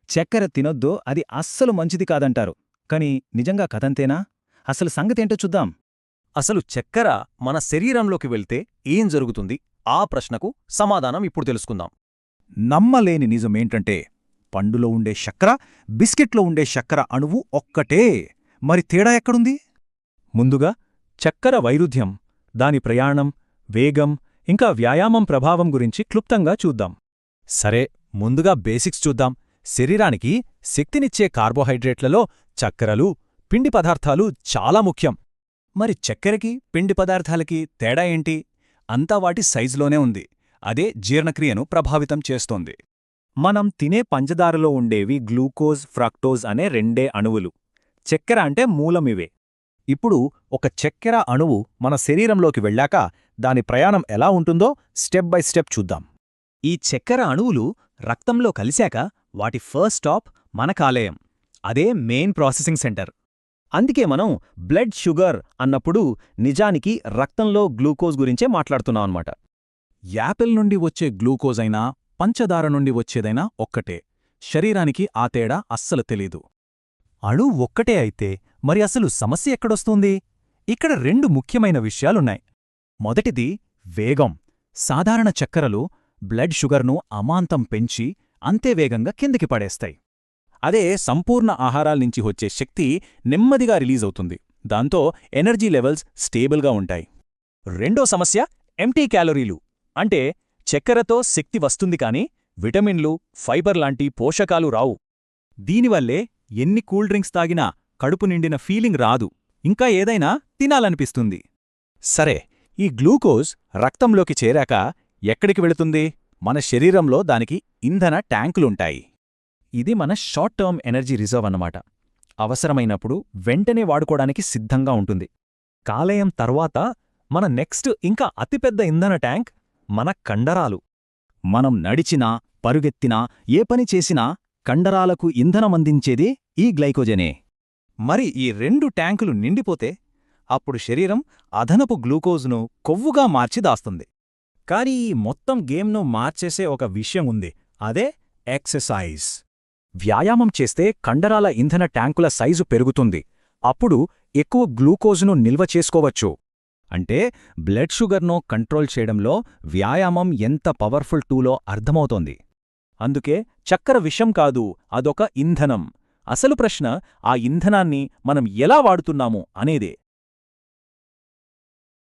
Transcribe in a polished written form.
చక్కెర తినొద్దు, అది అస్సలు మంచిది కాదంటారు. కాని నిజంగా కథంతేనా? అసలు సంగతేంటో చూద్దాం. అసలు చక్కెర మన శరీరంలోకి వెళ్తే ఏం జరుగుతుంది? ఆ ప్రశ్నకు సమాధానం ఇప్పుడు తెలుసుకుందాం. నమ్మలేని నిజమేంటంటే పండులో ఉండే శర్కర, బిస్కెట్లో ఉండే శర్కర అణువు ఒక్కటే. మరి తేడా ఎక్కడుంది? ముందుగా చక్కెర వైరుధ్యం, దాని ప్రయాణం, వేగం, ఇంకా వ్యాయామం ప్రభావం గురించి క్లుప్తంగా చూద్దాం. సరే, ముందుగా బేసిక్స్ చూద్దాం. శరీరానికి శక్తినిచ్చే కార్బోహైడ్రేట్లలో చక్కెరలు, పిండి పదార్థాలు చాలా ముఖ్యం. మరి చక్కెరకి, పిండి పదార్థాలకి తేడా ఏంటి? అంతా వాటి సైజులోనే ఉంది. అదే జీర్ణక్రియను ప్రభావితం చేస్తోంది. మనం తినే పంచదారలో ఉండేవి గ్లూకోజ్, ఫ్రక్టోజ్ అనే రెండే అణువులు. చక్కెర అంటే మూలమివే. ఇప్పుడు ఒక చక్కెర అణువు మన శరీరంలోకి వెళ్ళాక దాని ప్రయాణం ఎలా ఉంటుందో స్టెప్ బై స్టెప్ చూద్దాం. ఈ చక్కెర అణువులు రక్తంలో కలిశాక వాటి ఫస్ట్ స్టాప్ మన కాలేయం. అదే మెయిన్ ప్రాసెసింగ్ సెంటర్. అందుకే మనం బ్లడ్ షుగర్ అన్నప్పుడు నిజానికి రక్తంలో గ్లూకోజ్ గురించే మాట్లాడుతున్నామన్నమాట. యాపిల్ నుండి వచ్చే గ్లూకోజ్ అయినా, పంచదార నుండి వచ్చేదైనా ఒక్కటే. శరీరానికి ఆ తేడా అస్సలు తెలీదు. అణువు ఒక్కటే అయితే మరి అసలు సమస్య ఎక్కడొస్తుంది? ఇక్కడ రెండు ముఖ్యమైన విషయాలున్నాయి. మొదటిది వేగం. సాధారణ చక్కెరలు బ్లడ్ షుగర్ను అమాంతం పెంచి అంతే వేగంగా కిందికి పడేస్తాయి. అదే సంపూర్ణ ఆహారాల్నించి వచ్చే శక్తి నెమ్మదిగా రిలీజవుతుంది. దాంతో ఎనర్జీ లెవెల్స్ స్టేబుల్గా ఉంటాయి. రెండో సమస్య ఎంప్టీ క్యాలరీలు. అంటే చక్కెరతో శక్తి వస్తుంది కాని విటమిన్లు, ఫైబర్ లాంటి పోషకాలు రావు. దీనివల్లే ఎన్ని కూల్ డ్రింక్స్ తాగినా కడుపు నిండిన ఫీలింగ్ రాదు, ఇంకా ఏదైనా తినాలనిపిస్తుంది. సరే, ఈ గ్లూకోజ్ రక్తంలోకి చేరాక ఎక్కడికి వెళుతుంది? మన శరీరంలో దానికి ఇంధన ట్యాంకులుంటాయి. ఇది మన షార్ట్ టర్మ్ ఎనర్జీ రిజర్వ్ అన్నమాట. అవసరమైనప్పుడు వెంటనే వాడుకోవడానికి సిద్ధంగా ఉంటుంది. కాలేయం తర్వాత మన నెక్స్ట్ ఇంకా అతిపెద్ద ఇంధన ట్యాంక్ మన కండరాలు. మనం నడిచినా, పరుగెత్తినా, ఏ పని చేసినా కండరాలకు ఇంధనమందించేదే ఈ గ్లైకోజనే. మరి ఈ రెండు ట్యాంకులు నిండిపోతే అప్పుడు శరీరం అదనపు గ్లూకోజ్ను కొవ్వుగా మార్చి దాస్తుంది. కాని ఈ మొత్తం గేమ్ను మార్చేసే ఒక విషయం ఉంది. అదే ఎక్సర్సైజ్. వ్యాయామం చేస్తే కండరాల ఇంధన ట్యాంకుల సైజు పెరుగుతుంది. అప్పుడు ఎక్కువ గ్లూకోజ్ను నిల్వ చేసుకోవచ్చు. అంటే బ్లడ్ షుగర్ను కంట్రోల్ చేయడంలో వ్యాయామం ఎంత పవర్ఫుల్ టూలో అర్థమవుతోంది. అందుకే చక్కెర విషం కాదు, అదొక ఇంధనం. అసలు ప్రశ్న ఆ ఇంధనాన్ని మనం ఎలా వాడుతున్నాము అనేదే.